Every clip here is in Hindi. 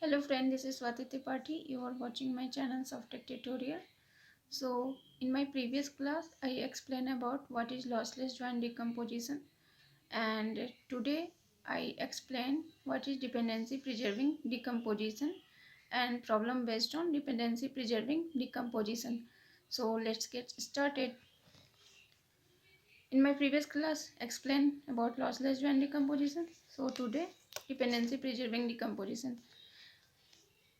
Hello friend, this is Swati Tripathi. You are watching my channel Softtech Tutorial. So in my previous class I explained about what is lossless joint decomposition, and today I explain what is dependency preserving decomposition and problem based on dependency preserving decomposition. So let's get started. In my previous class explained about lossless joint decomposition. So today dependency preserving decomposition.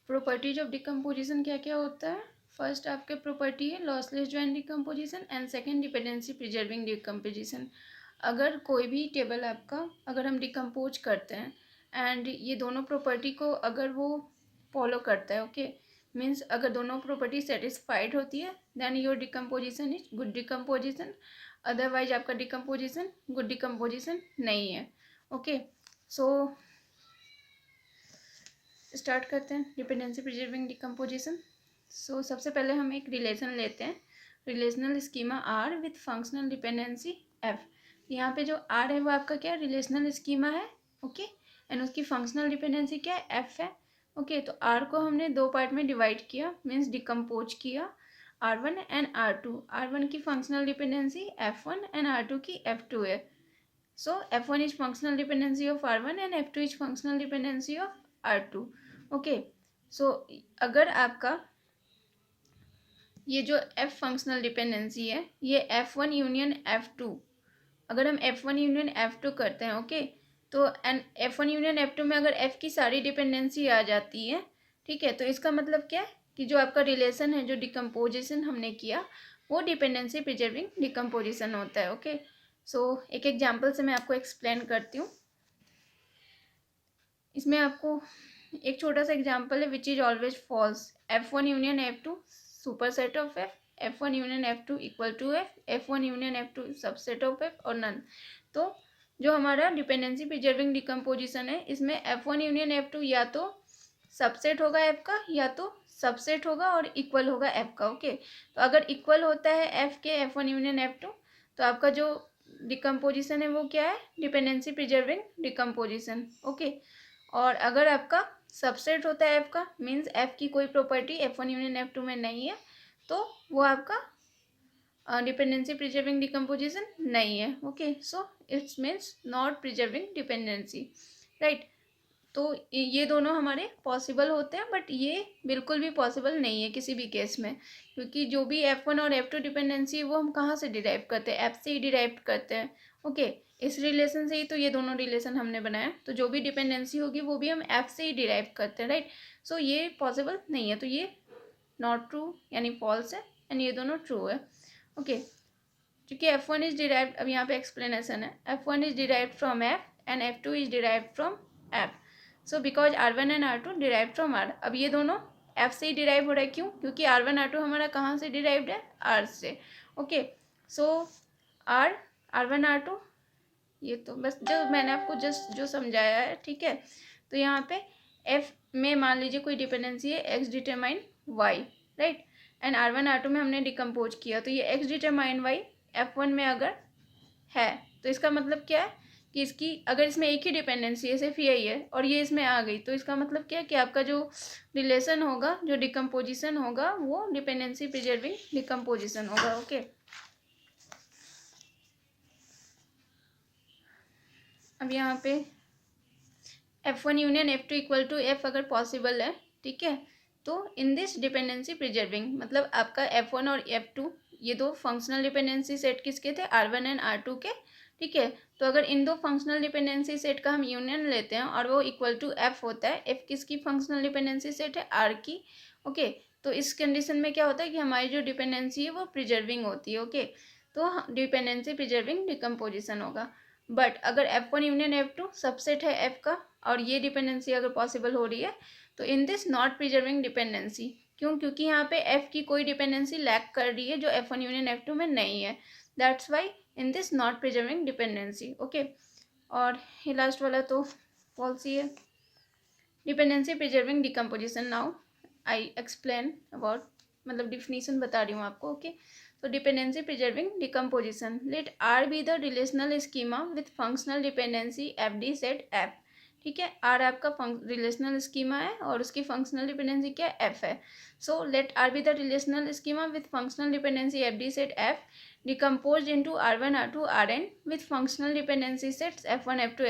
Properties of decomposition क्या क्या होता है? फर्स्ट आपके प्रॉपर्टी है lossless joint decomposition and second dependency preserving decomposition. अगर कोई भी टेबल आपका अगर हम डिकम्पोज करते हैं एंड ये दोनों प्रॉपर्टी को अगर वो फॉलो करता है, ओके, मीन्स अगर दोनों प्रॉपर्टी सेटिस्फाइड होती है then your decomposition is good decomposition. Otherwise आपका डिकम्पोजिशन गुड डिकम्पोजिशन नहीं है. ओके, सो स्टार्ट करते हैं डिपेंडेंसी प्रिजर्विंग डिकम्पोजिशन. सो सबसे पहले हम एक रिलेशन लेते हैं, relational schema R with functional dependency F. यहाँ पे जो आर है वो आपका क्या रिलेशनल स्कीमा है, ओके, एंड उसकी फंक्शनल डिपेंडेंसी क्या है, एफ है. ओके, तो आर को हमने दो पार्ट में डिवाइड किया, मीन्स डिकम्पोज किया, R1 एंड R2. R1 की functional dependency F1 and R2 की F2 है. So F1 is functional dependency of R1 and F2 is functional dependency of R2. Okay, so अगर आपका ये जो F फंक्शनल डिपेंडेंसी है ये F1 यूनियन F2, अगर हम F1 यूनियन F2 करते हैं, ओके, तो एंड F1 यूनियन F2 में अगर F की सारी डिपेंडेंसी आ जाती है, ठीक है, तो इसका मतलब क्या है कि जो आपका रिलेशन है जो डिकम्पोजिशन हमने किया वो डिपेंडेंसी प्रिजर्विंग डिकम्पोजिशन होता है. ओके, सो एक एग्जाम्पल से मैं आपको एक्सप्लेन करती हूँ. इसमें आपको एक छोटा सा एग्जाम्पल है which is always false. F1 union F2 super set of F, F1 union F2 equal to F, F1 union F2 subset of F और नन. तो जो हमारा डिपेंडेंसी प्रिजर्विंग डिकम्पोजिशन है इसमें F1 यूनियन F2 या तो सबसेट होगा F का या तो सबसेट होगा और इक्वल होगा F का. ओके, तो अगर इक्वल होता है F के F1 यूनियन F2 तो आपका जो डिकम्पोजिशन है वो क्या है, डिपेंडेंसी प्रिजर्विंग डिकम्पोजिशन. ओके, और अगर आपका सबसेट होता है F का, मीन्स F की कोई प्रॉपर्टी F1 यूनियन F2 में नहीं है, तो वो आपका डिपेंडेंसी प्रिजर्विंग डिकम्पोजिशन नहीं है. Okay, so it's means not preserving dependency, right. तो ये दोनों हमारे पॉसिबल होते हैं, बट ये बिल्कुल भी पॉसिबल नहीं है किसी भी केस में, क्योंकि जो भी F1 और F2 डिपेंडेंसी है वो हम कहाँ से डिराइव करते हैं, F से ही डिराइव करते हैं. ओके, इस रिलेशन से ही तो ये दोनों रिलेशन हमने बनाया, तो जो भी डिपेंडेंसी होगी वो भी हम F से ही डिराइव करते हैं, राइट. सो ये पॉसिबल नहीं है, तो ये नॉट ट्रू यानी फॉल्स है एंड ये दोनों ट्रू है. ओके, क्योंकि F1 इज डिराइव्ड, अब यहाँ पे एक्सप्लेनेशन है, F1 is derived from F and F2 is derived from F. So because R1 and R2 derive from R. अब ये दोनों F से ही डिराइव हो रहा है, क्यों, क्योंकि R1 R2 हमारा कहाँ से डिराइव्ड है, R से. ओके, सो R1 R2, ये तो बस जो मैंने आपको जस्ट जो समझाया है, ठीक है. तो यहाँ पे F में मान लीजिए कोई डिपेंडेंसी है X determine Y, right, and R1 R2 में हमने डिकम्पोज किया, तो ये X डिटरमाइन Y F1 में अगर है तो इसका मतलब क्या है कि इसकी अगर इसमें एक ही डिपेंडेंसी है, सिर्फ यही है, और ये इसमें आ गई, तो इसका मतलब क्या है कि आपका जो रिलेशन होगा, जो डिकम्पोजिशन होगा, वो डिपेंडेंसी प्रिजर्विंग डिकम्पोजिशन होगा. ओके, अब यहाँ पे F1 union F2 equal to F अगर पॉसिबल है, ठीक है, तो इन दिस डिपेंडेंसी प्रिजर्विंग मतलब आपका F1 और F2 ये दो फंक्शनल डिपेंडेंसी सेट किसके थे, R1 एंड R2 के, ठीक है. तो अगर इन दो फंक्शनल डिपेंडेंसी सेट का हम यूनियन लेते हैं और वो इक्वल टू F होता है, F किसकी फंक्शनल डिपेंडेंसी सेट है, R की. ओके, तो इस कंडीशन में क्या होता है कि हमारी जो डिपेंडेंसी है वो प्रिजर्विंग होती है. ओके, तो डिपेंडेंसी प्रिजर्विंग डिकम्पोजिशन होगा. बट अगर F1 यूनियन F2 सबसेट है F का और ये डिपेंडेंसी अगर पॉसिबल हो रही है, तो in this not preserving dependency, क्यों, क्योंकि यहाँ पे F की कोई डिपेंडेंसी लैक कर रही है जो F1 यूनियन F2 में नहीं है. That's why in this not preserving dependency. Okay, और ये लास्ट वाला तो फॉल्स ही है. Dependency preserving decomposition, now I explain about, मतलब डिफिनीशन बता रही हूँ आपको. Okay, so dependency preserving decomposition, let R be the relational schema with functional dependency FD set F. ठीक है। आर आपका रिलेशनल स्कीमा है और उसकी फंक्शनल डिपेंडेंसी क्या है, एफ है। So let R be the relational schema with functional dependency F D set F decompose into R1 R2 Rn with functional dependency sets F1 F2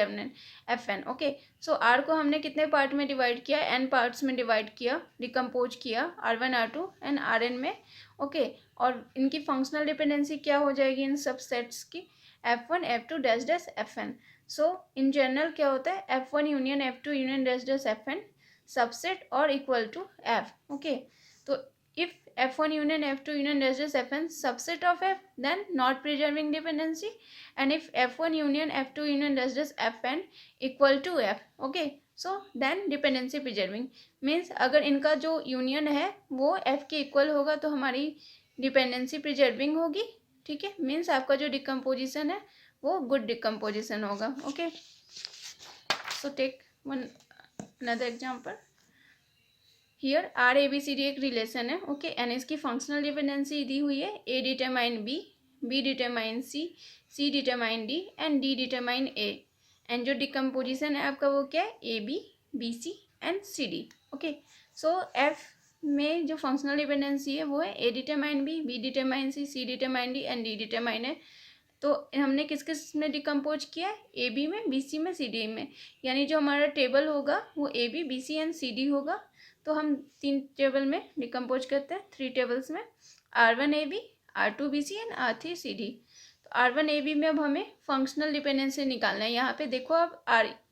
Fn। Okay, so R को हमने कितने पार्ट में डिवाइड किया, एन पार्ट्स में डिवाइड किया, डिकम्पोज किया R1 R2 एंड Rn में। ओके, और इनकी फंक्शनल डिपेंडेंसी क्या हो जाएगी इन सब सेट्स की, F1 F2 dash dash Fn। So in general क्या होता है, F1 union F2 union dash dash Fn subset और इक्वल टू F। ओके, तो if F1 union F2 union dash dash Fn subset of F, then not preserving dependency, and if F1 union F2 union dash dash Fn equal to F, okay, so then dependency preserving means अगर इनका जो यूनियन है वो F के इक्वल होगा तो हमारी डिपेंडेंसी प्रिजर्विंग होगी। ठीक है, मीन्स आपका जो डिकम्पोजिशन है वो गुड डिकम्पोजिशन होगा। Okay, so take one another example. Here are A B C D एक रिलेशन है। ओके, एंड इसकी फंक्शनल डिपेंडेंसी दी हुई है, A determine B, B determine C, C determine D and D determine A. And जो डिकम्पोजिशन है आपका वो क्या है, A B, B C and C D. Okay, so F में जो फंक्शनल डिपेंडेंसी है वो है A determine B determine C determine D and D determine है। तो हमने किस किस में डिकम्पोज किया है, ए बी में, बी सी में, सी डी में, यानी जो हमारा टेबल होगा वो A B, B C and C D होगा। तो हम 3 टेबल में डिकम्पोज करते हैं, 3 टेबल्स में, R1 AB, R2 BC and R3 CD। तो R1 AB में अब हमें फंक्शनल डिपेंडेंसी निकालना है। यहाँ पे देखो अब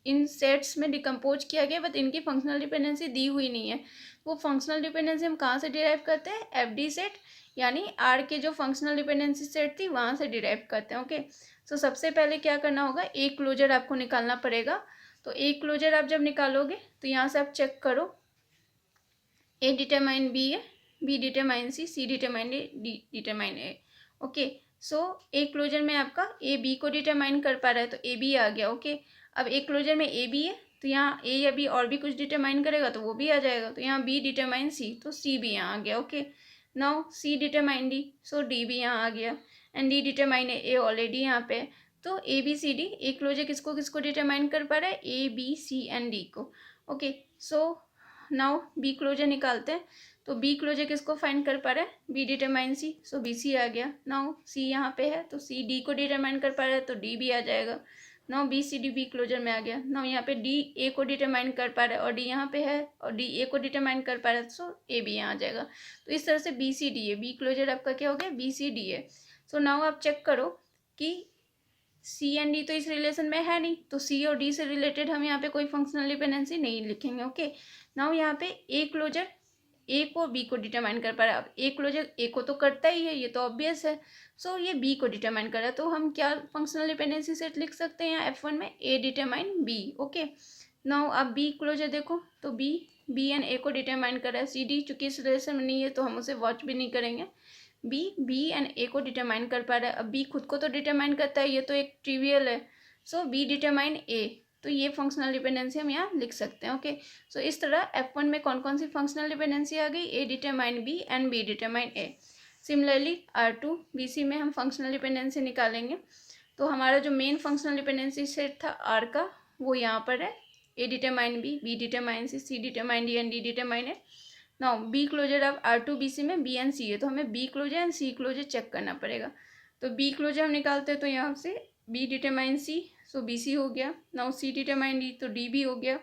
इन सेट्स में डिकम्पोज किया गया, बट इनकी फंक्शनल डिपेंडेंसी दी हुई नहीं है। वो फंक्शनल डिपेंडेंसी हम कहाँ से डिराइव करते हैं, FD सेट, यानी R के जो फंक्शनल डिपेंडेंसी सेट थी वहाँ से डिराइव करते हैं। ओके, सो सबसे पहले क्या करना होगा, ए क्लोजर आपको निकालना पड़ेगा। तो ए क्लोजर आप जब निकालोगे तो यहाँ से आप चेक करो, ए डिटरमाइन बी है, B determine C determine A, D determine A. Okay, so A closure में आपका ए बी को डिटरमाइन कर पा रहा है तो ए बी आ गया। ओके, अब ए क्लोजर में ए बी है तो यहाँ ए या बी और भी कुछ डिटरमाइन करेगा तो वो भी आ जाएगा। तो यहाँ बी डिटरमाइन सी, तो सी भी यहाँ आ गया। Okay, now C determine D, so D भी यहाँ आ गया and D determine A already यहाँ पे है। तो A B C D, A closure किसको किसको डिटरमाइन कर पा रहा है, A B C and D को। Okay, so now B closure निकालते हैं। तो बी क्लोजर किसको फाइंड कर पा रहा है, B determine C, so B C आ गया। नाउ सी यहाँ पे है तो सी डी को डिटरमाइन कर पा रहा है तो डी भी आ जाएगा। Now B C D B closure में आ गया। नाउ यहाँ पे डी ए को डिटरमाइन कर पा रहा है और डी यहाँ पे है और डी ए को डिटरमाइन कर पा रहा है, सो ए भी यहाँ आ जाएगा। तो इस तरह से बी सी डी है, बी क्लोजर आपका क्या हो गया, बी सी डी है। सो नाउ आप चेक करो कि सी एंड डी तो इस रिलेशन में है नहीं, तो सी और डी से रिलेटेड हम यहाँ पे कोई फंक्शनल डिपेंडेंसी नहीं लिखेंगे। ओके, नाउ यहाँ पे ए क्लोजर ए को बी को डिटरमाइन कर पा रहा है। अब ए क्लोजर ए को तो करता ही है, ये तो ऑब्वियस है। सो ये बी को डिटरमाइन कर रहा है, तो हम क्या फंक्शनल डिपेंडेंसी सेट लिख सकते हैं यहाँ F1 में, ए डिटरमाइन बी। ओके, नाउ अब बी क्लोजर देखो तो बी एंड ए को डिटरमाइन कर रहा है। सी डी चूंकि इस रिलेशन में नहीं है तो हम उसे वॉच भी नहीं करेंगे। बी एंड ए को डिटरमाइन कर पा रहा है। अब बी खुद को तो डिटरमाइन करता है, ये तो एक ट्रिवियल है। सो बी डिटरमाइन ए, तो ये फंक्शनल डिपेंडेंसी हम यहाँ लिख सकते हैं। ओके, सो इस तरह F1 में कौन कौन सी फंक्शनल डिपेंडेंसी आ गई, A determine B and B determine A. Similarly R2 BC में हम फंक्शनल डिपेंडेंसी निकालेंगे। तो हमारा जो मेन फंक्शनल डिपेंडेंसी सेट था R का वो यहाँ पर है, A determine B determine C determine D and D determine A. Now B closure अब R2 BC में बी एंड सी है, तो हमें B closure and C closure check करना पड़ेगा। तो बी क्लोजर हम निकालते हैं तो यहाँ से B determine C, so B C हो गया। नाउ सी डिटरमाइन डी, तो डी भी हो गया।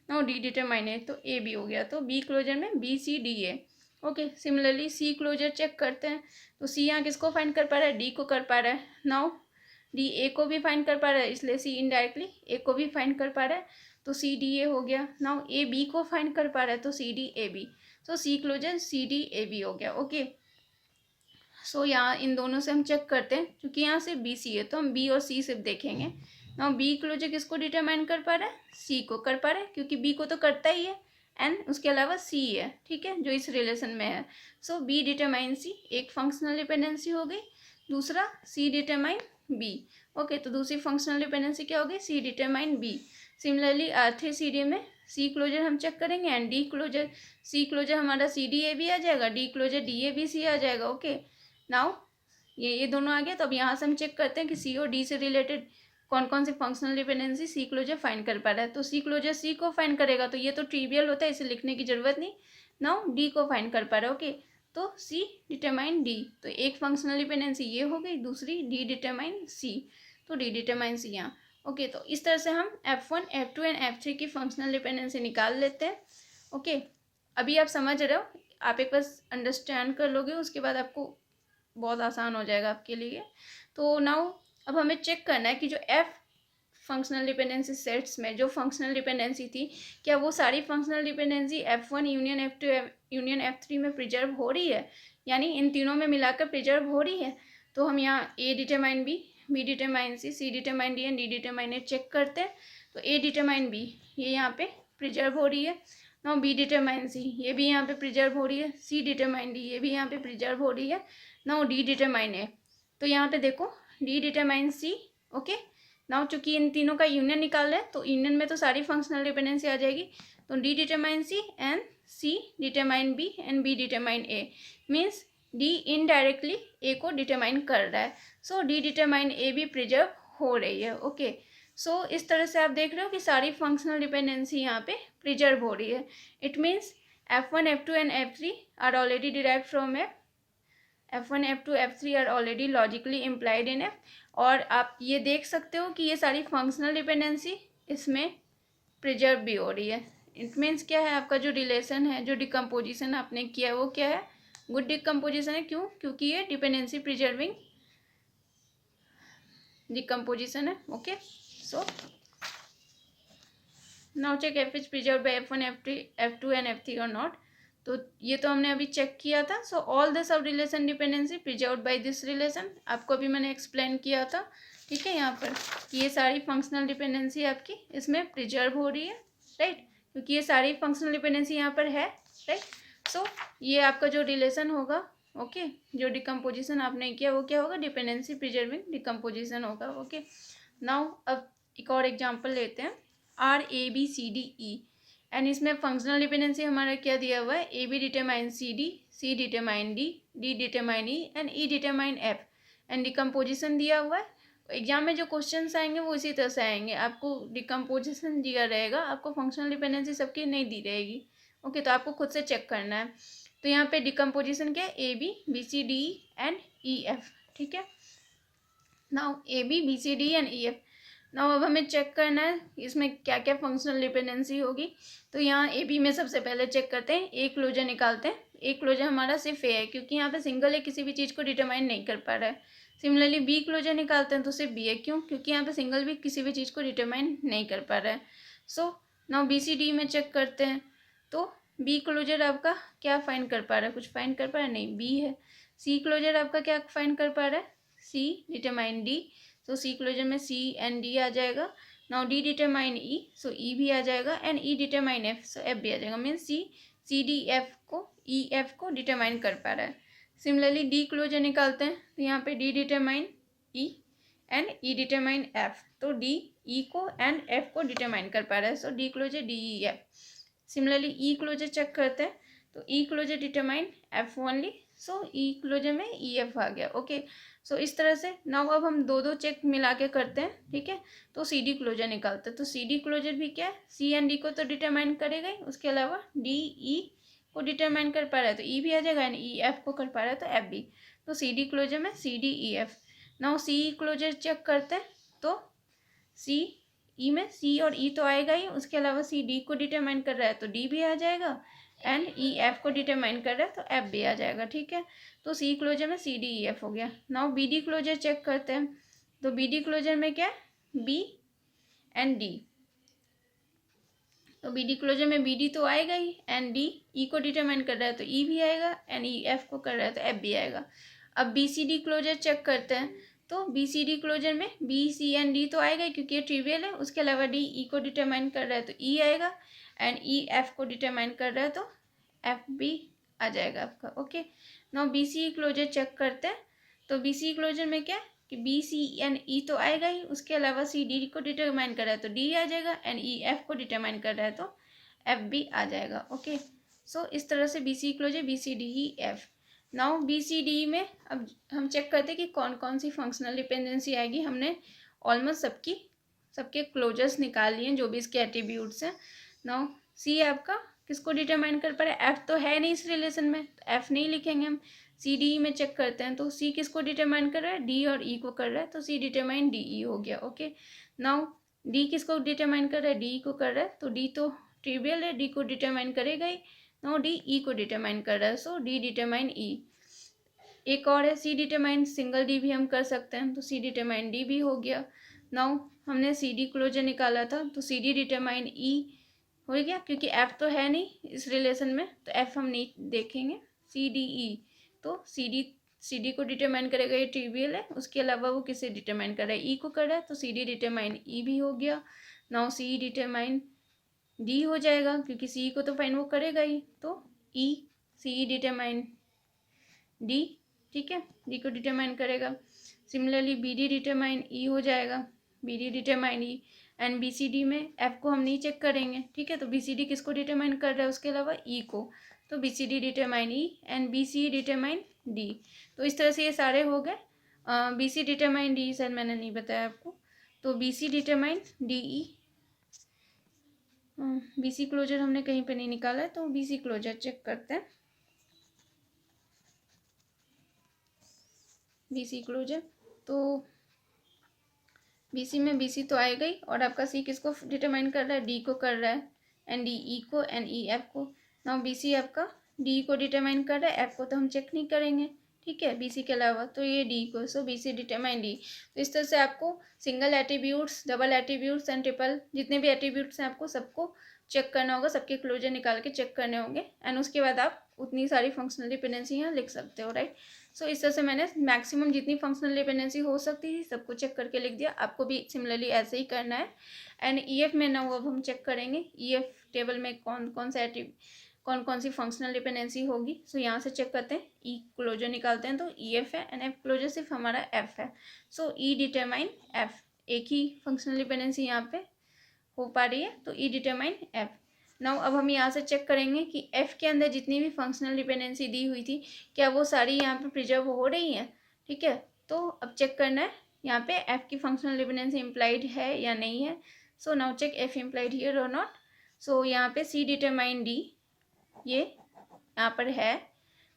नाउ डी डिटरमाइन ए, तो ए भी हो गया। तो बी क्लोजर में B C D A. Okay, similarly C closure check करते हैं। तो सी यहाँ किसको फाइंड कर पा रहा है, डी को कर पा रहा है। नाउ डी ए को भी फाइंड कर पा रहा है, इसलिए सी इनडायरेक्टली ए को भी फाइंड कर पा रहा है, तो सी डी ए हो गया। नाउ ए बी को फाइंड कर पा रहा है तो C D A B, so C closure C D A B हो गया। ओके, सो यहाँ इन दोनों से हम चेक करते हैं, क्योंकि यहाँ से बी सी है तो हम बी और सी सिर्फ देखेंगे। नाउ बी क्लोजर किसको डिटरमाइन कर पा रहा है, सी को कर पा रहा है, क्योंकि बी को तो करता ही है एंड उसके अलावा सी है, ठीक है, जो इस रिलेशन में है। सो बी डिटरमाइन सी, एक फंक्शनल डिपेंडेंसी हो गई। दूसरा सी डिटरमाइन बी। ओके, तो दूसरी फंक्शनल डिपेंडेंसी क्या हो गई, C determine B. Similarly R3 CD में सी क्लोजर हम चेक करेंगे and D closure, C closure हमारा सी डी ए भी आ जाएगा, D closure D A B C आ जाएगा। ओके, नाउ ये दोनों आ गया। तो अब यहाँ से हम चेक करते हैं कि सी और डी से रिलेटेड कौन कौन सी फंक्शनल डिपेंडेंसी सी क्लोजर फाइंड कर पा रहा है। तो सी क्लोजर सी को फाइंड करेगा, तो ये तो ट्रिवियल होता है, इसे लिखने की जरूरत नहीं। नाउ डी को फाइंड कर पा रहा है। ओके, तो सी डिटरमाइन डी, तो एक फंक्शनल डिपेंडेंसी ये हो गई, दूसरी डी डिटरमाइन सी, तो डी डिटरमाइन सी यहाँ। ओके, तो इस तरह से हम F1, F2 एंड F3 की फंक्शनल डिपेंडेंसी निकाल लेते हैं। ओके, अभी आप समझ रहे हो, आप एक बार अंडरस्टैंड कर लोगे, उसके बाद आपको बहुत आसान हो जाएगा आपके लिए। तो नाउ अब हमें चेक करना है कि जो F फंक्शनल डिपेंडेंसी सेट्स में जो फंक्शनल डिपेंडेंसी थी, क्या वो सारी functional dependency F1 union F2 union F3 में प्रिजर्व हो रही है, यानी इन तीनों में मिलाकर प्रिजर्व हो रही है। तो हम यहाँ A determine B determine C determine D and D determine A check करते हैं। तो A डिटरमाइन B ये यहाँ पे प्रिजर्व हो रही है। नाउ B डिटरमाइन C ये भी यहाँ पे प्रिजर्व हो रही है। C डिटरमाइन D ये भी यहाँ पे प्रिजर्व हो रही है। नाउ D डिटरमाइन ए, तो यहाँ पे देखो D determine C। Okay, now चूंकि इन तीनों का यूनियन निकाल रहे हैं, तो यूनियन में तो सारी फंक्शनल डिपेंडेंसी आ जाएगी। तो D determine C and C determine B and B determine A, means D indirectly A को डिटरमाइन कर रहा है। सो D डिटरमाइन A भी प्रिजर्व हो रही है। ओके, सो इस तरह से आप देख रहे हो कि सारी फंक्शनल डिपेंडेंसी यहाँ पे प्रिजर्व हो रही है। It means F1, F2 and F3 are already derived from F1, F2, F3 are already logically implied in F। और आप ये देख सकते हो कि ये सारी फंक्शनल डिपेंडेंसी इसमें प्रिजर्व भी हो रही है। इट मीन्स क्या है, आपका जो रिलेशन है, जो डिकम्पोजिशन आपने किया है वो क्या है, गुड डिकम्पोजिशन है। क्यों? क्योंकि ये डिपेंडेंसी प्रिजर्विंग डिकम्पोजिशन है। Okay, so now check F is preserve by F1, F2 and F3 और नॉट। तो ये तो हमने अभी चेक किया था। So all the sub relation dependency preserved by this relation, आपको अभी मैंने एक्सप्लेन किया था। ठीक है, यहाँ पर कि ये सारी फंक्शनल डिपेंडेंसी आपकी इसमें प्रिजर्व हो रही है, राइट, क्योंकि ये सारी फंक्शनल डिपेंडेंसी यहाँ पर है, राइट। सो ये आपका जो रिलेशन होगा, ओके, जो डिकम्पोजिशन आपने किया वो क्या होगा, डिपेंडेंसी प्रिजर्विंग डिकम्पोजिशन होगा। ओके, नाउ अब एक और एग्जाम्पल लेते हैं, RABCDE एंड इसमें फंक्शनल डिपेंडेंसी हमारा क्या दिया हुआ है, A B determine C determine D determine E and E determine F and decomposition दिया हुआ है। एग्जाम में जो क्वेश्चंस आएंगे वो इसी तरह से आएंगे, आपको डिकम्पोजिशन दिया रहेगा, आपको फंक्शनल डिपेंडेंसी सबकी नहीं दी रहेगी। ओके, तो आपको खुद से चेक करना है। तो यहाँ पे डिकम्पोजिशन क्या है, ABBCD एंड EF। ठीक है, now ABBCD and EF। Now अब हमें चेक करना है इसमें क्या क्या फंक्शनल डिपेंडेंसी होगी। तो यहाँ AB में सबसे पहले चेक करते हैं, ए क्लोजर निकालते हैं। ए क्लोजर हमारा सिर्फ ए है, क्योंकि यहाँ पे सिंगल ए किसी भी चीज़ को डिटरमाइन नहीं कर पा रहा है। सिमिलरली B क्लोजर निकालते हैं तो सिर्फ B है, क्यों? क्योंकि यहाँ पे सिंगल भी किसी भी चीज़ को डिटरमाइन नहीं कर पा रहा है। सो नाउ BCD में चेक करते हैं, तो B क्लोजर आपका क्या फाइंड कर पा रहा है, कुछ फाइंड कर पा रहा है, नहीं, B है। C क्लोजर आपका क्या फाइंड कर पा रहा है, C डिटरमाइन D, सो C क्लोजर में C एंड D आ जाएगा। नाउ D डिटरमाइन E, सो E भी आ जाएगा and E determine F, so F भी आ जाएगा। मीन्स C D F को E F को डिटरमाइन कर पा रहा है। सिमिलरली D क्लोजर निकालते हैं, तो यहाँ पे D determine E and E determine F, तो D E को एंड F को डिटरमाइन कर पा रहा है, so D closure D E F। Similarly E closure check करते हैं, तो E closure determine F only, so E closure में E F आ गया। ओके, सो इस तरह से नाउ अब हम दो चेक मिला के करते हैं। ठीक है, तो CD क्लोजर निकालते हैं, तो CD क्लोजर भी क्या है, C एंड D को तो डिटरमाइन करेगा ही, उसके अलावा D E को डिटरमाइन कर पा रहा है तो E भी आ जाएगा एंड E F को कर पा रहा है तो F भी। तो CD क्लोजर में CD E F। Now C closure check करते हैं, तो C E में C और E तो आएगा ही, उसके अलावा C D को डिटरमाइन कर रहा है तो D भी आ जाएगा एंड E F को डिटरमाइन कर रहा है तो F भी आ जाएगा। ठीक है, तो C क्लोजर में C D E F हो गया। नाउ BD क्लोजर चेक करते हैं, तो BD क्लोजर में क्या है, B एंड D, तो BD क्लोजर में BD तो आएगा ही एंड D E को डिटरमाइन कर रहा है तो E भी आएगा एंड E F को कर रहा है तो F भी आएगा। अब BCD क्लोजर चेक करते हैं, तो BCD क्लोजर में B C एंड D तो आएगा ही, क्योंकि ये ट्रिवियल है, उसके अलावा D E को डिटरमाइन कर रहा है तो E आएगा एंड E F को डिटरमाइन कर रहा है तो F भी आ जाएगा आपका। Okay, now BCE closure check करते हैं, तो BCE क्लोजर में क्या कि B C एंड E तो आएगा ही, उसके अलावा C D को डिटरमाइन कर रहा है तो D आ जाएगा एंड E F को डिटरमाइन कर रहा है तो F भी आ जाएगा। ओके, सो इस तरह से BCE closure BCD E F। Now BCD में अब हम चेक करते हैं कि कौन कौन सी फंक्शनल डिपेंडेंसी आएगी। हमने ऑलमोस्ट सबके क्लोजर्स निकाल लिए जो भी इसके एट्रीब्यूट्स हैं। नाउ सी आपका किसको डिटरमाइन कर पा रहा है, एफ तो है नहीं इस रिलेशन में, तो एफ नहीं लिखेंगे हम, सी डी में चेक करते हैं। तो सी किसको डिटरमाइन कर रहा है, डी और ई को कर रहा है, तो सी डिटरमाइन डी ई हो गया। ओके, नाउ डी किसको डिटरमाइन कर रहा है, डी को कर रहा है, तो डी तो ट्रिवियल है, डी को डिटरमाइन करेगा ही। नाउ डी ई को डिटरमाइन कर रहा है, सो डी डिटरमाइन ई। एक और है सी डिटरमाइन सिंगल डी भी हम कर सकते हैं, तो सी डिटरमाइन डी भी हो गया। नाउ हमने सी डी क्लोजर निकाला था, तो सी डी डिटरमाइन ई हो गया, क्योंकि एफ तो है नहीं इस रिलेशन में, तो एफ हम नहीं देखेंगे, सी डी ई। तो सी डी को डिटरमाइन करेगा, ये ट्रिवियल है, उसके अलावा वो किसे डिटरमाइन कर रहा है, ई को कर रहा है, तो सी डी डिटरमाइन ई भी हो गया। नाउ सी डिटरमाइन डी हो जाएगा, क्योंकि सी को तो फाइन वो करेगा ही, तो ई सी डिटरमाइन डी, ठीक है, डी को डिटरमाइन करेगा। Similarly B D determine E हो जाएगा, B D determine E. And B C D में एफ को हम नहीं चेक करेंगे, ठीक है, तो बी सी डी किसको डिटरमाइन कर रहा है उसके अलावा, ई को, तो B C D determine E and B C determine D. तो इस तरह से ये सारे हो गए। B C determine D sir मैंने नहीं बताया आपको, तो B C determine D E. B C closure हमने कहीं पे नहीं निकाला है, तो बी सी क्लोजर चेक करते हैं। बीसी क्लोजर, तो बीसी में बीसी तो आएगा ही, और आपका सी किसको डिटरमाइन कर रहा है, डी को कर रहा है, एंड डी ई को, एंड ई एफ को। नाउ बीसी आपका डी को डिटरमाइन कर रहा है, एफ को तो हम चेक नहीं करेंगे, ठीक है, बीसी के अलावा, तो ये डी को, सो बीसी डिटरमाइन डी। तो इस तरह से आपको single attributes, double attributes and triple जितने भी एट्रीब्यूट्स हैं आपको सबको चेक करना होगा, सबके क्लोजर निकाल के चेक करने होंगे, एंड उसके बाद आप उतनी सारी फंक्शनल डिपेंडेंसी यहाँ लिख सकते हो, राइट। सो इस तरह से मैंने मैक्सिमम जितनी फंक्शनल डिपेंडेंसी हो सकती थी सबको चेक करके लिख दिया। आपको भी सिमिलरली ऐसे ही करना है। एंड ईएफ में ना वो अब हम चेक करेंगे, ईएफ टेबल में कौन कौन सी फंक्शनल डिपेंडेंसी होगी। सो यहाँ से चेक करते हैं, ई क्लोजर निकालते हैं, तो ईएफ है, एंड एफ क्लोजर सिर्फ हमारा एफ है। सो ई डिटरमाइन एफ, एक ही फंक्शनल डिपेंडेंसी यहाँ पे हो पा रही है, तो ई डिटरमाइन एफ। नाउ अब हम यहाँ से चेक करेंगे कि एफ़ के अंदर जितनी भी फंक्शनल डिपेंडेंसी दी हुई थी क्या वो सारी यहाँ पे प्रिजर्व हो रही हैं, ठीक है। तो अब चेक करना है यहाँ पे एफ़ की फंक्शनल डिपेंडेंसी इम्प्लाइड है या नहीं है। So now check F implied here और नॉट। सो यहाँ पे सी डिटरमाइन डी, ये यहाँ पर है।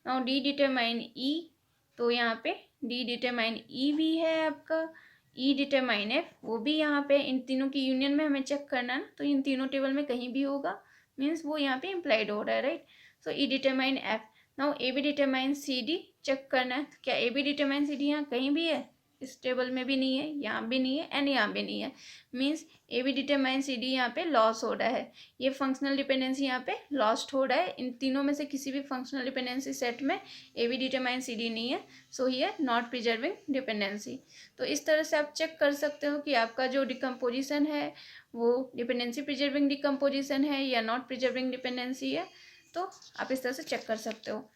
नाउ डी डिटरमाइन ई, तो यहाँ पे डी डिटरमाइन ई भी है आपका, ई डिटरमाइन एफ वो भी यहाँ पे, इन तीनों की यूनियन में हमें चेक करना है ना, तो इन तीनों टेबल में कहीं भी होगा, मीन्स वो यहाँ पे इम्प्लाइड हो रहा है, right. So E determine F. Now A B determine C D check करना है, क्या A B determine C D यहाँ कहीं भी है, इस टेबल में भी नहीं है, यहाँ भी नहीं है, एंड यहाँ भी नहीं है, means A B determine C D यहाँ पे लॉस हो रहा है, ये फंक्शनल डिपेंडेंसी यहाँ पे लॉस्ट हो रहा है। इन तीनों में से किसी भी फंक्शनल डिपेंडेंसी सेट में A B determine C D नहीं है, so here not preserving dependency. तो इस तरह से आप चेक कर सकते हो कि आपका जो डिकम्पोजिशन है वो डिपेंडेंसी प्रिजर्विंग डिकम्पोजिशन है या नॉट प्रिजर्विंग डिपेंडेंसी है, तो आप इस तरह से चेक कर सकते हो।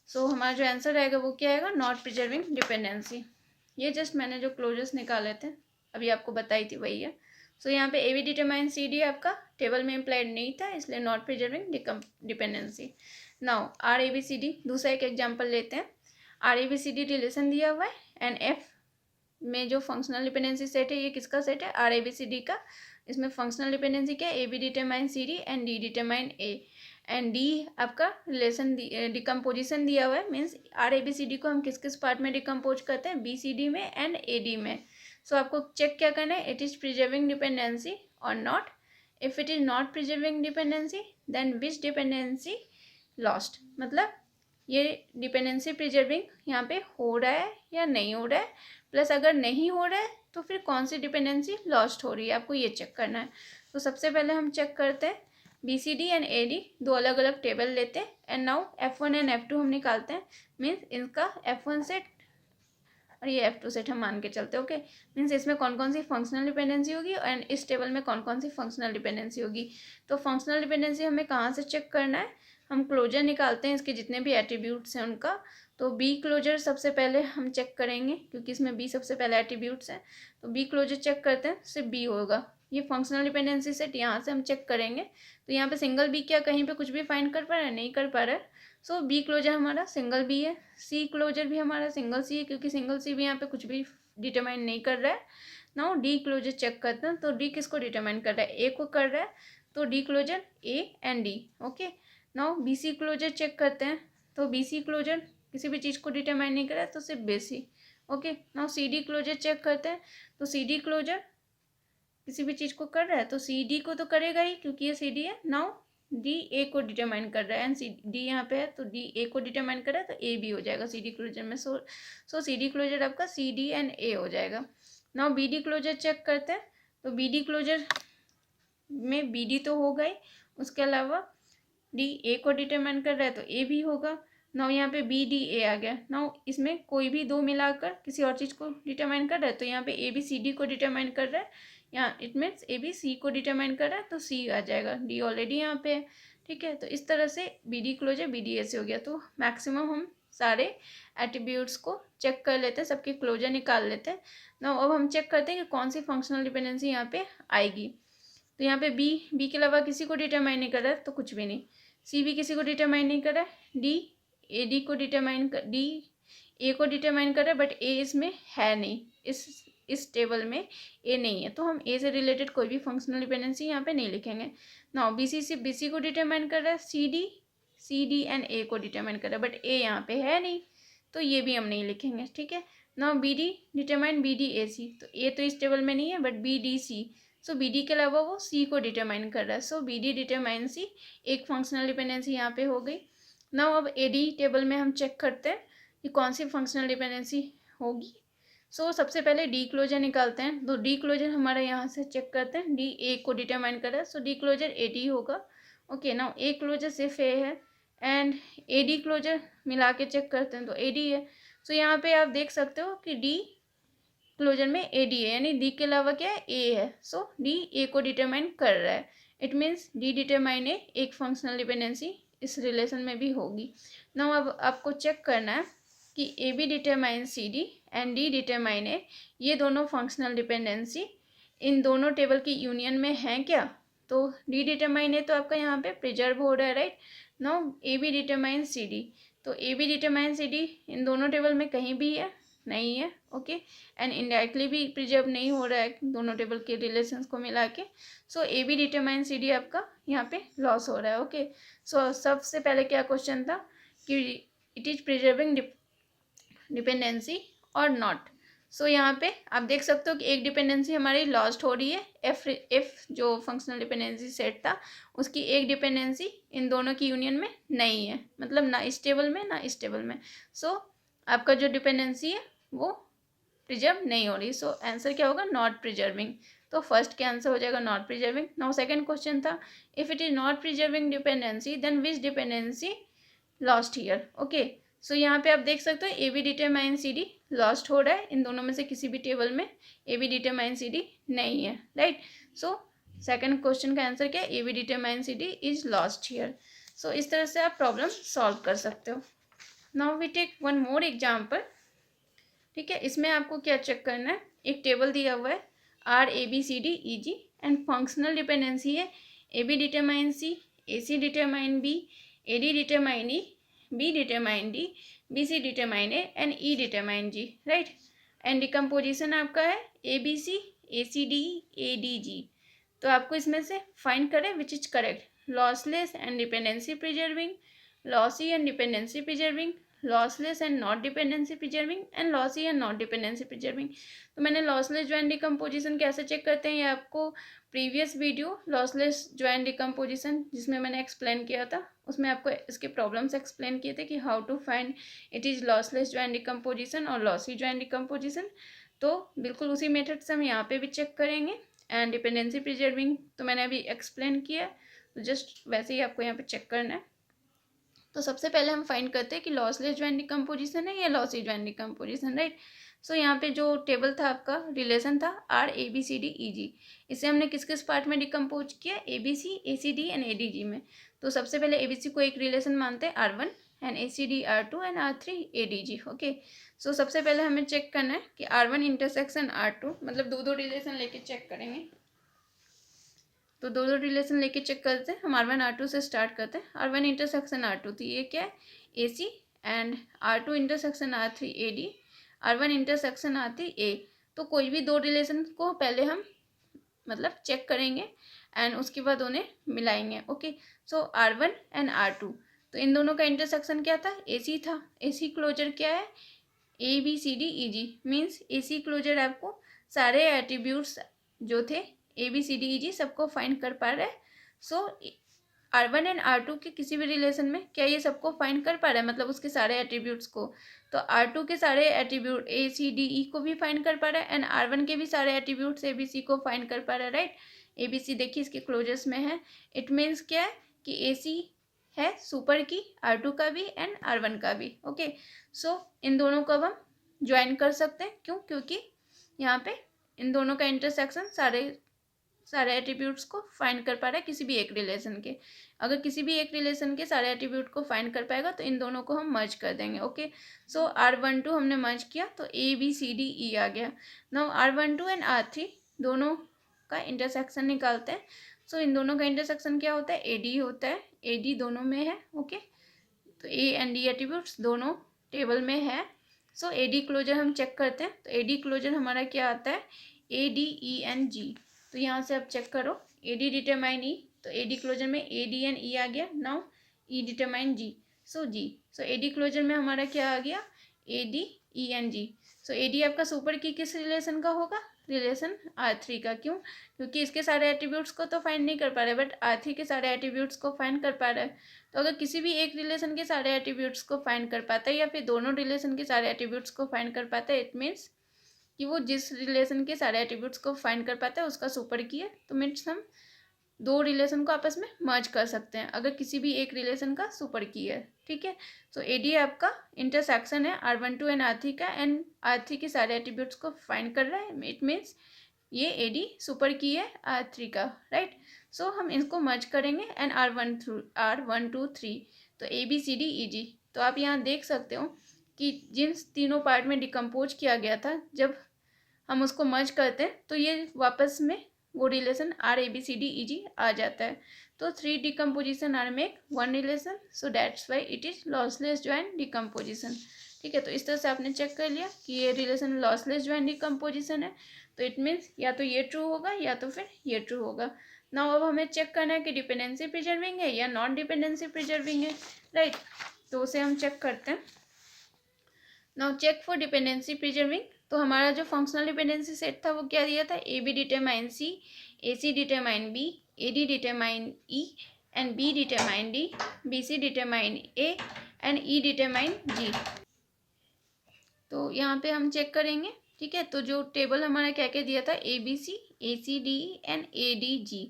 सो हमारा जो आंसर रहेगा वो क्या आएगा, नॉट प्रिजर्विंग डिपेंडेंसी। ये जस्ट मैंने जो क्लोजर्स निकाले थे अभी आपको बताई थी वही है। सो यहाँ पे A B determine C D आपका टेबल में इम्प्लाइड नहीं था, इसलिए not preserving dependency. Now R A B C D, दूसरा एक एग्जाम्पल लेते हैं। R A B C D relation दिया हुआ है, एंड एफ में जो फंक्शनल डिपेंडेंसी सेट है ये किसका सेट है, R A B C D का। इसमें फंक्शनल डिपेंडेंसी क्या है, A B determine C D and D determine A, and D आपका रिलेशन डिकम्पोजिशन दिया हुआ है, means R A B C D को हम किस किस पार्ट में डिकम्पोज करते हैं, बी सी डी में एंड ए डी में। सो आपको चेक क्या करना है, इट इज़ प्रिजर्विंग डिपेंडेंसी और not. If it is not preserving dependency then which dependency lost, मतलब ये डिपेंडेंसी प्रिजर्विंग यहाँ पे हो रहा है या नहीं हो रहा है, प्लस अगर नहीं हो रहा है तो फिर कौन सी डिपेंडेंसी लॉस्ट हो रही है, आपको ये चेक करना है। तो सबसे पहले हम चेक करते हैं B C D and A D, दो अलग अलग टेबल लेते हैं, and now F1 and F2 हम निकालते हैं, मीन्स इनका F1 सेट और ये F2 सेट हम मान के चलते हैं, ओके। मीन्स इसमें कौन कौन सी फंक्शनल डिपेंडेंसी होगी एंड इस टेबल में कौन कौन सी फंक्शनल डिपेंडेंसी होगी। तो फंक्शनल डिपेंडेंसी हमें कहाँ से चेक करना है, हम क्लोजर निकालते हैं इसके जितने भी एट्रीब्यूट्स हैं उनका। तो बी क्लोजर सबसे पहले हम चेक करेंगे, क्योंकि इसमें बी सबसे पहले एट्रीब्यूट्स हैं, तो बी क्लोजर चेक करते हैं, सिर्फ बी होगा। ये फंक्शनल डिपेंडेंसी सेट यहाँ से हम चेक करेंगे, तो यहाँ पे सिंगल बी क्या कहीं पे कुछ भी फाइंड कर पा रहा है, नहीं कर पा रहा है। सो बी क्लोजर हमारा सिंगल बी है, सी क्लोजर भी हमारा सिंगल सी है, क्योंकि सिंगल सी भी यहाँ पे कुछ भी डिटरमाइन नहीं कर रहा है। नाउ डी क्लोजर चेक करते हैं, तो डी किसको डिटरमाइन कर रहा है, ए को कर रहा है, तो D closure A and D. Okay, now B C closure check करते हैं, तो बी सी क्लोजर किसी भी चीज़ को डिटरमाइन नहीं कर रहा है, तो सिर्फ B C. Okay, now C D closure check करते हैं, तो सी डी क्लोजर किसी भी चीज़ को कर रहा है, तो सी डी को तो करेगा ही क्योंकि ये सी डी है। नाउ डी ए को डिटरमाइन कर रहा है एंड सी डी यहाँ पे है, तो डी ए को डिटरमाइन कर रहा है, तो ए भी हो जाएगा सी डी क्लोजर में। सो सी डी क्लोजर आपका सी डी एंड ए हो जाएगा। Now B D closure check करते हैं, तो बी डी क्लोजर में बी डी तो होगा ही, उसके अलावा डी ए को डिटरमाइन कर रहा है, तो ए भी होगा। नाउ यहाँ पे बी डी ए आ गया। नाउ इसमें कोई भी दो मिलाकर किसी और चीज़ को डिटरमाइन कर रहा है, तो यहाँ पे ए बी सी डी को डिटरमाइन कर रहा है, यहाँ it means A B C को डिटरमाइन कर रहा है, तो सी आ जाएगा, डी ऑलरेडी यहाँ पे है। ठीक है, तो इस तरह से B D closure B D A से हो गया। तो मैक्सिमम हम सारे एट्रीब्यूट्स को चेक कर लेते हैं, सबके क्लोजर निकाल लेते हैं। नाउ अब हम चेक करते हैं कि कौन सी फंक्शनल डिपेंडेंसी यहाँ पे आएगी। तो यहाँ पे बी के अलावा किसी को डिटरमाइन नहीं कर रहा है, तो कुछ भी नहीं। सी भी किसी को डिटरमाइन नहीं कर रहा है, डी ए डी को डिटरमाइन कर, डी ए को डिटरमाइन कर रहा है, बट ए इसमें है नहीं, इस टेबल में ए नहीं है, तो हम ए से रिलेटेड कोई भी फंक्शनल डिपेंडेंसी यहाँ पे नहीं लिखेंगे। नाउ बी सी से बी सी को डिटरमाइन कर रहा है, सी डी एंड ए को डिटरमाइन कर रहा है, बट ए यहाँ पे है नहीं, तो ये भी हम नहीं लिखेंगे। ठीक है, now B D determine B D A C, तो ए तो इस टेबल में नहीं है, but B D C, so B D के अलावा वो सी को डिटरमाइन कर रहा है, so B D determine C, एक फंक्शनल डिपेंडेंसी यहाँ पे हो गई। नाउ अब ए डी टेबल में हम चेक करते हैं कि कौन सी फंक्शनल डिपेंडेंसी होगी। सो सबसे पहले डी क्लोजर निकालते हैं, तो डी क्लोजर हमारा यहाँ से चेक करते हैं, डी ए को डिटरमाइन कर रहा है, सो डी क्लोजर ए डी होगा। ओके, नाउ ए क्लोजर सिर्फ ए है एंड ए डी क्लोजर मिला के चेक करते हैं, तो ए डी है। सो यहाँ पे आप देख सकते हो कि डी क्लोजर में ए डी है, यानी डी के अलावा क्या है, ए है, सो डी ए को डिटरमाइन कर रहा है। इट मीन्स डी डिटरमाइन ए, एक फंक्शनल डिपेंडेंसी इस रिलेशन में भी होगी। नाउ अब आपको चेक करना है कि A B determine C D and D determine A, ये दोनों फंक्शनल डिपेंडेंसी इन दोनों टेबल की यूनियन में हैं क्या। तो डी डिटरमाइन ए तो आपका यहाँ पे प्रिजर्व हो रहा है, right. Now A B determine C D, तो A B determine C D इन दोनों टेबल में कहीं भी है नहीं है। ओके, एंड इनडायरेक्टली भी प्रिजर्व नहीं हो रहा है दोनों टेबल के रिलेशंस को मिला के, so A B determine C D आपका यहाँ पे लॉस हो रहा है। ओके, सो सबसे पहले क्या क्वेश्चन था कि इट इज प्रिजर्विंग डिपेंडेंसी और नॉट। सो यहाँ पे आप देख सकते हो कि एक डिपेंडेंसी हमारी लॉस्ट हो रही है, एफ जो फंक्शनल डिपेंडेंसी सेट था उसकी एक डिपेंडेंसी इन दोनों की यूनियन में नहीं है, मतलब ना इस टेबल में ना इस टेबल में। सो आपका जो डिपेंडेंसी है वो प्रिजर्व नहीं हो रही, सो आंसर क्या होगा, नॉट प्रिजर्विंग। तो फर्स्ट के आंसर हो जाएगा not preserving. Now second question था, if it is not preserving dependency then which dependency lost here. Okay, so यहाँ पे आप देख सकते हो A B determine C D lost हो रहा है, इन दोनों में से किसी भी टेबल में A B determine C D नहीं है, राइट। सो सेकंड क्वेश्चन का आंसर क्या है, A B determine C D is lost here. So इस तरह से आप प्रॉब्लम सॉल्व कर सकते हो। Now we take one more example. ठीक है, इसमें आपको क्या चेक करना है, एक टेबल दिया हुआ है R A B C D E G and functional dependency है A B determine C, A C determine B, A D determine E, B determine D, B C determine A and E determine G, right. And decomposition आपका है A B C, A C D, A D G. तो आपको इसमें से फाइंड करें which is correct, lossless and dependency preserving, lossy and dependency preserving, lossless and not dependency preserving and lossy and not dependency preserving. तो मैंने लॉसलेस ज्वाइंट डिकम्पोजिशन कैसे चेक करते हैं ये आपको previous video lossless joint decomposition जिसमें मैंने एक्सप्लेन किया था, उसमें आपको इसके प्रॉब्लम्स एक्सप्लेन किए थे कि how to find it is lossless joint decomposition और लॉसी ज्वाइंट डिकम्पोजिशन। तो बिल्कुल उसी मेथड से हम यहाँ पे भी चेक करेंगे। एंड डिपेंडेंसी प्रिजर्विंग तो मैंने अभी एक्सप्लेन किया, तो जस्ट वैसे ही आपको यहाँ पे चेक करना है। तो सबसे पहले हम फाइंड करते हैं कि लॉसलेस ज्वाइंट डिकम्पोजिशन है या lossy joint decomposition, right. So यहाँ पे जो टेबल था आपका रिलेशन था R A B C D E G, इसे हमने किस किस पार्ट में डिकम्पोज किया, A B C, A C D and A D G में। तो सबसे पहले ए बी सी को एक रिलेशन मानते हैं R1 and A C D R2 and R3 A D G. Okay, so सबसे पहले हमें चेक करना है कि R1 इंटरसेक्शन R2, मतलब दो रिलेशन लेके चेक करेंगे। तो दो रिलेशन लेके चेक करते हैं, हम R1 R2 से स्टार्ट करते हैं। R1 इंटरसेक्शन R2, तो ये क्या है A C, and R2 intersection R3 A D, R1 intersection R3 A. तो कोई भी दो रिलेशन को पहले हम मतलब चेक करेंगे एंड उसके बाद उन्हें मिलाएंगे। Okay, so R1 and R2, तो इन दोनों का इंटरसेक्शन क्या था, AC था। AC क्लोजर क्या है, ABCDEG मीन्स AC क्लोजर आपको सारे एट्रीब्यूट्स जो थे ABCDEG सबको फाइंड कर पा रहा है। सो R1 एंड R2 के किसी भी रिलेशन में क्या ये सबको फाइंड कर पा रहा है, मतलब उसके सारे एट्रीब्यूट्स को। तो R2 के सारे एट्रीब्यूट ACDE को भी फाइंड कर पा रहा है एंड R1 के भी सारे एट्रीब्यूट्स ABC को फाइंड कर पा रहा है, राइट। ABC देखिए इसके क्लोजर्स में है, इट मीन्स क्या है कि AC है सुपर की R2 का भी एंड R1 का भी। ओके, सो इन दोनों को अब हम ज्वाइन कर सकते हैं, क्यों, क्योंकि यहाँ पे इन दोनों का इंटरसेक्शन सारे एट्रीब्यूट्स को फाइंड कर पा रहा है किसी भी एक रिलेशन के। अगर किसी भी एक रिलेशन के सारे एट्रीब्यूट को फाइंड कर पाएगा तो इन दोनों को हम मर्ज कर देंगे। ओके, सो R12 हमने मर्ज किया तो ABCDE आ गया। नाउ R12 एंड R3 दोनों का इंटरसेक्शन निकालते हैं। सो इन दोनों का इंटरसेक्शन क्या होता है, AD होता है। AD दोनों में है। ओके, तो A एंड D एट्रीब्यूट्स दोनों टेबल में है। सो AD क्लोजर हम चेक करते हैं, तो AD क्लोजर हमारा क्या आता है, ADENG। तो यहाँ से आप चेक करो, AD डिटरमाइन E, तो AD क्लोजर में AD एंड E आ गया। नाउ E डिटरमाइन G, सो G। सो AD क्लोजर में हमारा क्या आ गया, ADENG। सो AD आपका सुपर की किस रिलेशन का होगा, रिलेशन R3 का। क्यों, क्योंकि इसके सारे एट्रीब्यूट्स को तो फाइंड नहीं कर पा रहा है, बट R3 के सारे एट्रीब्यूट्स को फाइंड कर पा रहा है। तो अगर किसी भी एक रिलेशन के सारे एट्रीब्यूट्स को फाइंड कर पाता है या फिर दोनों रिलेशन के सारे एट्रीब्यूट्स को फाइंड कर पाता है, इट मीन्स कि वो जिस रिलेशन के सारे एट्रीब्यूट्स को फाइंड कर पाता है उसका सुपर की है। तो मीन्स हम दो रिलेशन को आपस में मर्ज कर सकते हैं अगर किसी भी एक रिलेशन का सुपर की है। ठीक है, तो AD आपका इंटरसेक्शन है R12 एंड R3 का एंड R3 के सारे एट्रीब्यूट्स को फाइंड कर रहा है, इट मीन्स ये AD सुपर की है R3 का, राइट। सो हम इसको मर्ज करेंगे एंड R1 2 3, तो ABCDEG। तो आप यहाँ देख सकते हो कि जिन तीनों पार्ट में डिकम्पोज किया गया था, जब हम उसको मर्ज करते हैं तो ये वापस में वो रिलेशन RABCDEG आ जाता है। तो 3 decomposition R make 1 relation, so that's why it is lossless join decomposition. ठीक है, तो इस तरह से आपने चेक कर लिया कि ये रिलेशन लॉसलेस ज्वाइन डिकम्पोजिशन है। तो इट मीन्स या तो ये ट्रू होगा या तो फिर ये ट्रू होगा। नाउ अब हमें चेक करना है कि डिपेंडेंसी प्रिजर्विंग है या नॉन डिपेंडेंसी प्रिजर्विंग है, राइट। तो उसे हम चेक करते हैं। Now check for dependency preserving. तो हमारा जो फंक्शनल डिपेंडेंसी सेट था वो क्या दिया था, AB determine C, AC determine B, AD determine E and B determine D, BC determine A and E determine G। तो यहाँ पे हम चेक करेंगे। ठीक है, तो जो टेबल हमारा क्या क्या दिया था, ABC, ACDE and ADG,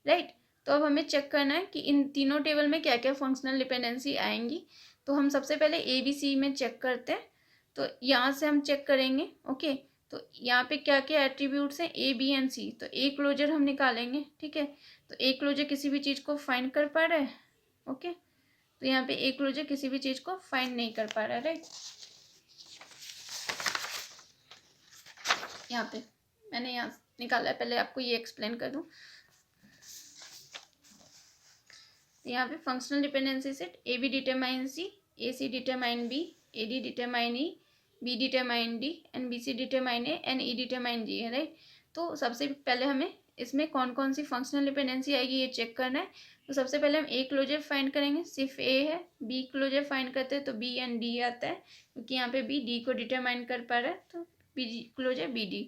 right. तो अब हमें चेक करना है कि इन तीनों टेबल में क्या क्या फंक्शनल डिपेंडेंसी आएंगी। तो हम सबसे पहले ABC में चेक करते हैं। तो यहाँ से हम चेक करेंगे। ओके, तो यहाँ पे क्या क्या एट्रीब्यूट्स हैं, A, B एंड C। तो A क्लोजर हम निकालेंगे। ठीक है, तो A क्लोजर किसी भी चीज़ को फाइंड कर पा रहा है। ओके, तो यहाँ पे A क्लोजर किसी भी चीज़ को फाइंड नहीं कर पा रहा है, राइट। यहाँ पे मैंने यहाँ निकाला है, पहले आपको ये एक्सप्लेन कर दूँ। यहाँ पे functional dependency set AB determine C, AC determine B, AD determine E, B determine D and BC determine A and E determine G है, राइट। तो सबसे पहले हमें इसमें कौन कौन सी फंक्शनल डिपेंडेंसी आएगी ये चेक करना है। तो सबसे पहले हम A क्लोजर फाइंड करेंगे, सिर्फ A है। B क्लोजर फाइंड करते हैं तो B एंड D आता है, क्योंकि यहाँ पे B D को डिटरमाइन कर पा रहा है, तो B closure BD।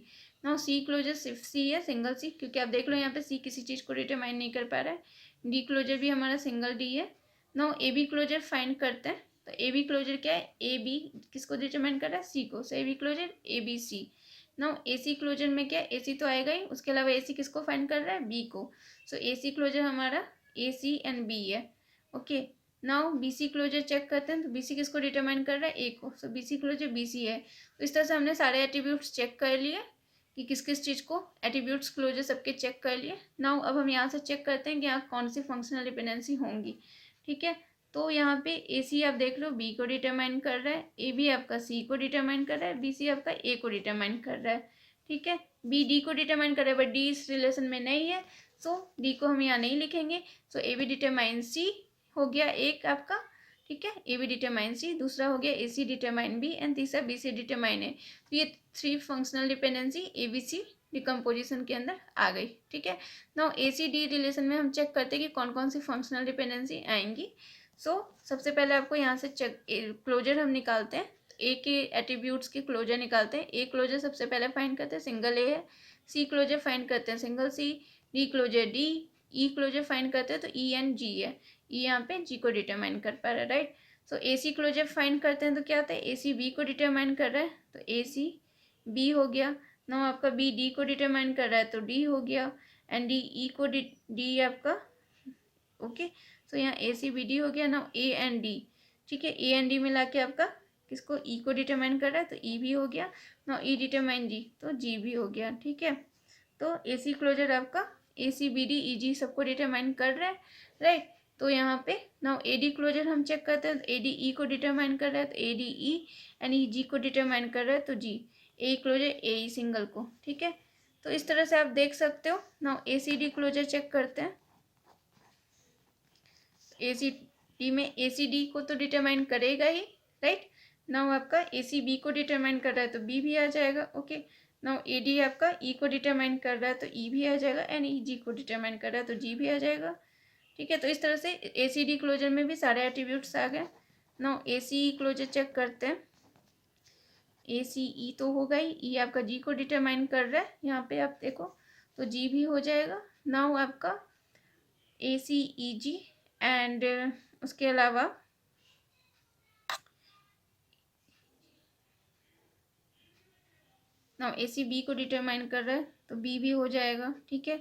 Now C closure सिर्फ C है, सिंगल C, क्योंकि आप देख लो यहाँ पे C किसी चीज़ को डिटरमाइन नहीं कर पा रहा है। D क्लोजर भी हमारा सिंगल D है। नाउ AB क्लोजर फाइंड करते हैं। तो AB क्लोजर क्या है, AB किसको डिटरमाइन कर रहा है, C को, so AB closure ABC। Now AC closure में क्या है, AC तो आएगा ही, उसके अलावा AC किसको फाइंड कर रहा है, B को, सो AC क्लोजर हमारा AC एंड B है। Okay, now BC closure check करते हैं। तो BC किसको डिटरमाइन कर रहा है, A को, सो BC क्लोजर BC है। तो इस तरह से हमने सारे एट्रीब्यूट्स चेक कर लिए कि किस किस चीज़ को एट्रीब्यूट्स क्लोजर सबके चेक कर लिए। नाउ अब हम यहाँ से चेक करते हैं कि यहाँ कौन सी फंक्शनल डिपेंडेंसी होंगी। ठीक है, तो यहाँ पे AC आप देख लो B को डिटरमाइन कर रहा है, AB आपका C को डिटरमाइन कर रहा है, BC आपका A को डिटरमाइन कर रहा है। ठीक है, B D को डिटरमाइन कर रहा है, बट D इस रिलेशन में नहीं है, सो D को हम यहाँ नहीं लिखेंगे। सो AB डिटरमाइन C हो गया एक आपका। ठीक है, ए बी डिटरमाइन सी, दूसरा हो गया A C determine B, and तीसरा बी सी डिटरमाइन ए। तो ये 3 functional dependency A B C decomposition के अंदर आ गई। ठीक है, now A C D relation में हम चेक करते हैं कि कौन कौन सी फंक्शनल डिपेंडेंसी आएंगी। सबसे पहले आपको यहाँ से चेक क्लोजर हम निकालते हैं, ए के एट्रीब्यूट्स के क्लोजर निकालते हैं। ए क्लोजर सबसे पहले फाइंड करते हैं, सिंगल ए है। सी क्लोजर फाइंड करते हैं, single C. D closure D. E closure find करते हैं तो ई एंड जी है, ई यहाँ पे जी को डिटरमाइन कर पा रहा है, राइट। ए सी क्लोजर फाइंड करते हैं तो क्या आता है, ए सी बी को डिटरमाइन कर रहा है तो ए सी बी हो गया। नाउ आपका बी डी को डिटरमाइन कर रहा है तो डी हो गया, एंड डी ई को डी आपका, ओके। यहाँ ए सी बी डी हो गया। नाउ ए एंड डी, ठीक है, ए एंड डी मिला के आपका किसको, ई को डिटरमाइन कर रहा है तो ई भी हो गया। नाउ ई डिटरमाइन जी तो जी भी हो गया। ठीक है, तो ए सी क्लोजर आपका ए सी बी डी ई जी सबको डिटरमाइन कर रहा है, राइट। तो यहाँ पे नाउ ए डी क्लोजर हम चेक करते हैं तो ए डी ई को डिटरमाइन कर रहा है तो A D E, and E G को डिटरमाइन कर रहा है तो जी। A closure A E single को, ठीक है। तो इस तरह से आप देख सकते हो। Now A C D closure check करते हैं, ए सी डी में ए सी डी को तो डिटरमाइन करेगा ही, राइट। नाउ आपका ए सी बी को डिटरमाइन कर रहा है तो बी भी आ जाएगा, ओके। नाउ ए डी आपका ई को डिटरमाइन कर रहा है तो ई भी आ जाएगा, एंड ई जी को डिटरमाइन कर रहा है तो जी भी आ जाएगा। ठीक है, तो इस तरह से ए सी डी क्लोजर में भी सारे एट्रीब्यूट्स आ गए। Now A C E closure check करते हैं, ए सी ई तो होगा ही, ई आपका जी को डिटरमाइन कर रहा है, यहाँ पे आप देखो तो जी भी हो जाएगा। नाउ आपका ए सी ई जी, एंड उसके अलावा नाउ ए सी बी को डिटरमाइन कर रहा है तो बी भी हो जाएगा। ठीक है,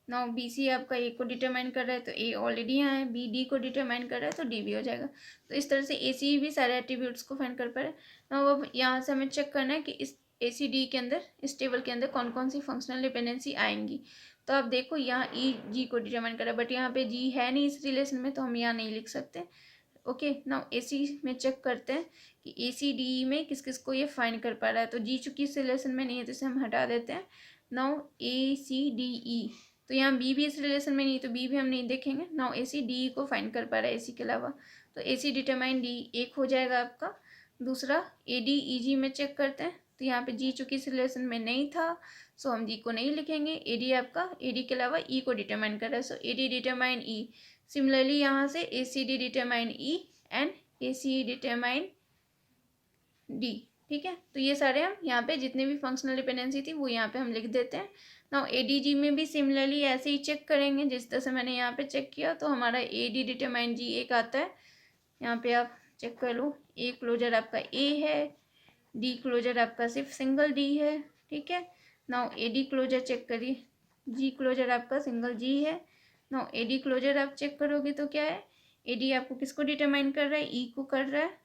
नाउ बी सी आपका ए को डिटरमाइन कर रहा है तो ए ऑलरेडी यहाँ है, बी डी को डिटरमाइन कर रहा है तो डी भी हो जाएगा। तो इस तरह से ए सी भी सारे एट्रीब्यूट्स को फाइंड कर पा रहे हैं। नाउ अब यहाँ से हमें चेक करना है कि इस ए सी डी के अंदर, इस टेबल के अंदर कौन कौन सी फंक्शनल डिपेंडेंसी आएंगी। तो आप देखो यहाँ ई जी को डिटरमाइन कर रहा है, बट यहाँ पे जी है नहीं इस रिलेशन में, तो हम यहाँ नहीं लिख सकते। ओके, नाउ ए सी में चेक करते हैं कि ए सी डी में किस किस को ये फाइंड कर पा रहा है। तो जी चूंकि इस रिलेशन में नहीं है तो इसे हम हटा देते हैं। नाउ ए सी डी ई, तो यहाँ बी भी इस रिलेशन में नहीं तो बी भी हम नहीं देखेंगे। नाउ ए सी डी को फाइंड कर पा रहा है ए सी के अलावा, तो ए सी डिटरमाइन डी एक हो जाएगा आपका। दूसरा ए डी ई जी में चेक करते हैं तो यहाँ पे जी चूंकि इस रिलेशन में नहीं था सो हम जी को नहीं लिखेंगे। ए डी आपका ए डी के अलावा ई को डिटरमाइन कर रहा है, so A D determine E. Similarly यहाँ से A C D determine E and A C determine D. ठीक है, तो ये सारे हम यहाँ पे जितने भी फंक्शनल डिपेंडेंसी थी वो यहाँ पे हम लिख देते हैं। नाउ ए डी जी में भी सिमिलरली ऐसे ही चेक करेंगे जिस तरह से मैंने यहाँ पे चेक किया। तो हमारा ए डी डिटरमाइन जी एक आता है, यहाँ पे आप चेक कर लो। ए क्लोजर आपका ए है, डी क्लोजर आपका सिर्फ सिंगल डी है। ठीक है, now A D closure check करिए, जी क्लोजर आपका सिंगल जी है। नाउ ए डी क्लोजर आप चेक करोगे तो क्या है, ए डी आपको किसको डिटरमाइन कर रहा है, ई को कर रहा है,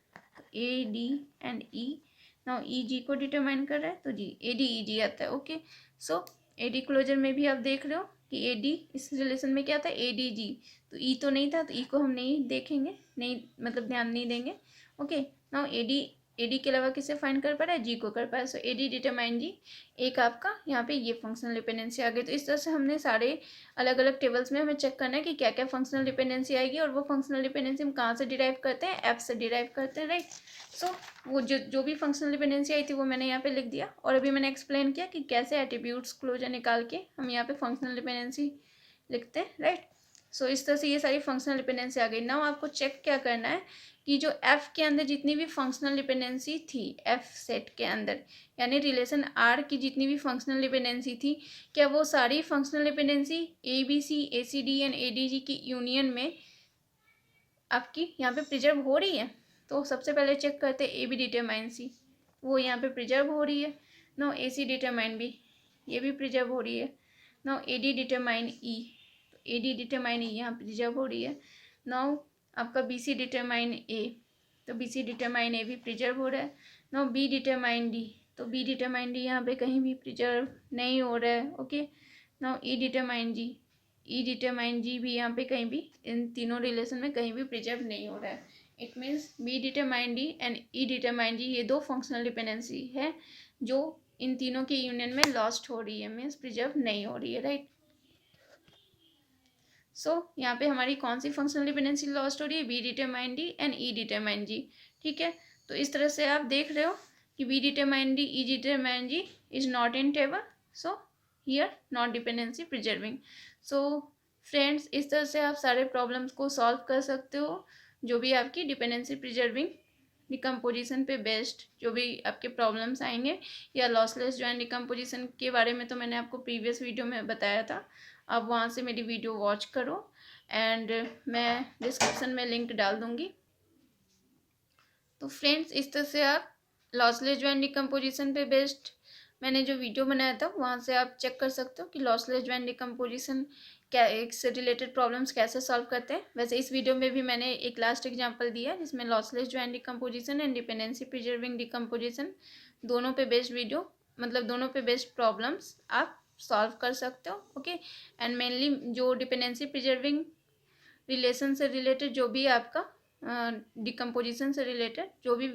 A D and E. Now E G को डिटरमाइन कर रहा है तो जी, ए डी ई जी आता है। Okay, so A D closure में भी आप देख रहे हो कि ए डी इस रिलेशन में क्या था, ए डी जी, तो ई तो नहीं था तो ई को हम नहीं देखेंगे, नहीं मतलब ध्यान नहीं देंगे। ओके, नाउ ए डी के अलावा किसे फाइंड कर पा रहा है, जी को कर पा रहा है। सो ए डी डिटरमाइन जी एक आपका यहाँ पे ये फंक्शनल डिपेंडेंसी आ गई। तो इस तरह से हमने सारे अलग अलग टेबल्स में हमें चेक करना है कि क्या क्या फंक्शनल डिपेंडेंसी आएगी, और वो फंक्शनल डिपेंडेंसी हम कहाँ से डिराइव करते हैं, ऐप से डिराइव करते हैं, राइट। सो वो जो भी फंक्शनल डिपेंडेंसी आई थी वो मैंने यहाँ पे लिख दिया, और अभी मैंने एक्सप्लेन किया कि कैसे एट्रीब्यूट्स क्लोजर निकाल के हम यहाँ पे फंक्शनल डिपेंडेंसी लिखते हैं, राइट। सो इस तरह से ये सारी फंक्शनल डिपेंडेंसी आ गई। नाउ आपको चेक क्या करना है कि जो एफ के अंदर जितनी भी फंक्शनल डिपेंडेंसी थी, एफ सेट के अंदर यानी रिलेशन आर की जितनी भी फंक्शनल डिपेंडेंसी थी, क्या वो सारी functional dependency A B C, A C D and A D G की यूनियन में आपकी यहाँ पे प्रिजर्व हो रही है। तो सबसे पहले चेक करते हैं ए बी डिटरमाइन सी, वो यहाँ पे प्रिजर्व हो रही है। Now A C determine B, ये भी प्रिजर्व हो रही है। नाउ ए डी डिटरमाइन ई, तो ए डी डिटरमाइन ई यहाँ प्रिजर्व हो रही है। नाउ आपका बी सी डिटरमाइन ए, तो बी सी डिटरमाइन ए भी प्रिजर्व हो रहा है। नाउ बी डिटरमाइन डी, तो बी डिटरमाइन डी यहाँ पे कहीं भी प्रिजर्व नहीं हो रहा है। ओके, नाउ ई डिटरमाइन जी, ई डिटरमाइन जी भी यहाँ पे कहीं भी इन तीनों रिलेशन में कहीं भी प्रिजर्व नहीं हो रहा है। It means B determine D and E determine G ये दो फंक्शनल डिपेंडेंसी है जो इन तीनों के यूनियन में लॉस्ट हो रही है, मीन्स प्रिजर्व नहीं हो रही है, राइट। यहाँ पे हमारी कौन सी फंक्शनल डिपेंडेंसी लॉस्ट हो रही है, B determine D and E determine G. ठीक है, तो इस तरह से आप देख रहे हो कि B determine D, E determine G is not in table, so here not dependency preserving. So friends, इस तरह से आप सारे प्रॉब्लम्स को सॉल्व कर सकते हो, जो भी आपकी डिपेंडेंसी प्रिजर्विंग डिकम्पोजिशन पे बेस्ड जो भी आपके प्रॉब्लम्स आएंगे, या लॉसलेस जॉइंट डिकम्पोजिशन के बारे में तो मैंने आपको प्रीवियस वीडियो में बताया था, आप वहाँ से मेरी वीडियो वॉच करो एंड मैं डिस्क्रिप्शन में लिंक डाल दूँगी। तो फ्रेंड्स, इस तरह से आप लॉसलेस जॉइंट डिकम्पोजिशन पे बेस्ड मैंने जो वीडियो बनाया था वहाँ से आप चेक कर सकते हो कि लॉसलेस जॉइंट डिकम्पोजिशन क्या से रिलेटेड प्रॉब्लम्स कैसे सॉल्व करते हैं। वैसे इस वीडियो में भी मैंने एक लास्ट एग्जांपल दिया है जिसमें lossless joint decomposition and dependency preserving decomposition दोनों पे बेस्ड वीडियो, मतलब दोनों पे बेस्ड प्रॉब्लम्स आप सॉल्व कर सकते हो। ओके, एंड मेनली जो डिपेंडेंसी प्रिजर्विंग रिलेशन से रिलेटेड जो भी आपका डिकम्पोजिशन से रिलेटेड जो भी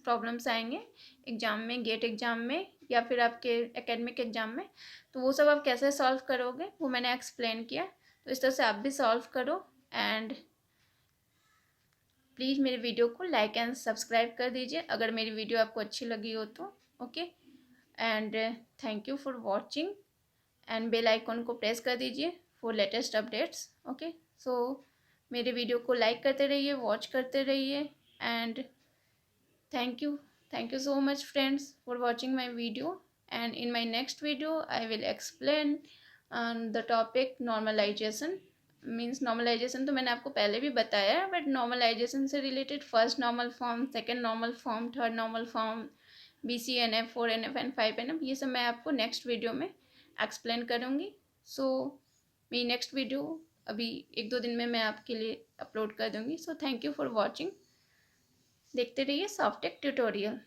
प्रॉब्लम्स आएंगे एग्ज़ाम में, गेट एग्ज़ाम में या फिर आपके एकेडमिक एग्ज़ाम में, तो वो सब आप कैसे सॉल्व करोगे वो मैंने एक्सप्लेन किया। तो इस तरह से आप भी सॉल्व करो एंड प्लीज़ मेरे वीडियो को लाइक एंड सब्सक्राइब कर दीजिए अगर मेरी वीडियो आपको अच्छी लगी हो तो। Okay, and thank you for watching and bell icon को प्रेस कर दीजिए for latest updates. Okay, so मेरे वीडियो को लाइक करते रहिए, वॉच करते रहिए and thank you so much friends for watching my video, and in my next video I will explain the topic normalization। Means normalization तो मैंने आपको पहले भी बताया है, बट नॉर्मलाइजेशन से related first normal form, second normal form, third normal form, BCNF, 4NF and 5NF, ये सब मैं आपको नेक्स्ट वीडियो में एक्सप्लेन करूँगी। सो मेरी नेक्स्ट वीडियो अभी 1-2 दिन में मैं आपके लिए अपलोड कर दूँगी। So thank you for watching, देखते रहिए सॉफ्टेक ट्यूटोरियल।